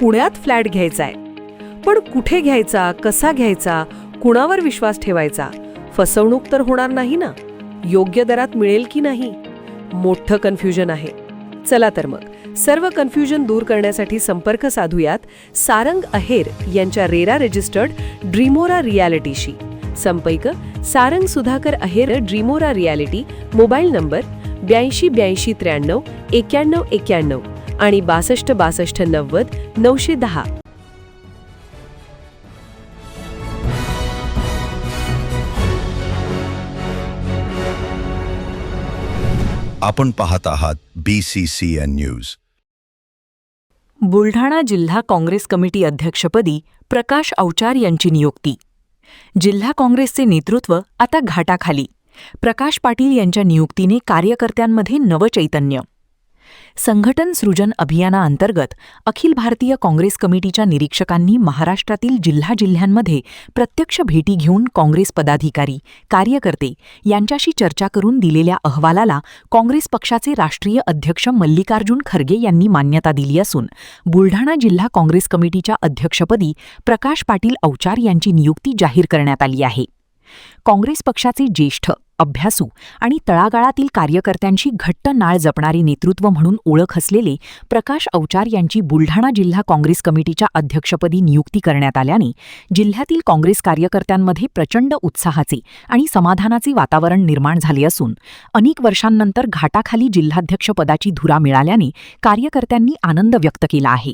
पुण्यात फ्लॅट घ्यायचा आहे. पण कुठे घ्यायचा, कसा घ्यायचा, कुणावर विश्वास ठेवायचा? फसवणूक तर होणार नाही ना? योग्य दरात मिळेल की नाही? मोठं कन्फ्युजन आहे. चला तर मग सर्व कन्फ्युजन दूर करण्यासाठी संपर्क साधूयात सारंग अहेर यांच्या रेरा रजिस्टर्ड ड्रीमोरा रियालिटीशी. संपर्क सारंग सुधाकर अहेर, ड्रीमोरा रियालिटी. मोबाईल नंबर 82 83 93 91 आणि 62 62 90 910. आपण पाहत आहात BCCN न्यूज. बुलढाणा जिल्हा काँग्रेस कमिटी अध्यक्षपदी प्रकाश अवचार यांची नियुक्ती. जिल्हा काँग्रेसचे नेतृत्व आता घाटाखाली. प्रकाश पाटील यांच्या नियुक्तीने कार्यकर्त्यांमध्ये नवचैतन्य. संघटन सृजन अभियानाअंतर्गत अखिल भारतीय काँग्रेस कमिटीच्या निरीक्षकांनी महाराष्ट्रातील जिल्ह्यांमध्ये प्रत्यक्ष भेटी घेऊन काँग्रेस पदाधिकारी, कार्यकर्ते यांच्याशी चर्चा करून दिलेल्या अहवालाला काँग्रेस पक्षाचे राष्ट्रीय अध्यक्ष मल्लिकार्जुन खरगे यांनी मान्यता दिली असून बुलढाणा जिल्हा काँग्रेस कमिटीच्या अध्यक्षपदी प्रकाश पाटील अवचार यांची नियुक्ती जाहीर करण्यात आली आहे. काँग्रेस पक्षाचे ज्येष्ठ, अभ्यासू आणि तळागाळातील कार्यकर्त्यांशी घट्ट नाळ जपणारे नेतृत्व म्हणून ओळख असलेले प्रकाश अवचार यांची बुलढाणा जिल्हा काँग्रेस कमिटीच्या अध्यक्षपदी नियुक्ती करण्यात आल्याने जिल्ह्यातील काँग्रेस कार्यकर्त्यांमध्ये प्रचंड उत्साहाचे आणि समाधानाचे वातावरण निर्माण झाले असून अनेक वर्षांनंतर घाटाखाली जिल्हाध्यक्षपदाची धुरा मिळाल्याने कार्यकर्त्यांनी आनंद व्यक्त केला आहे.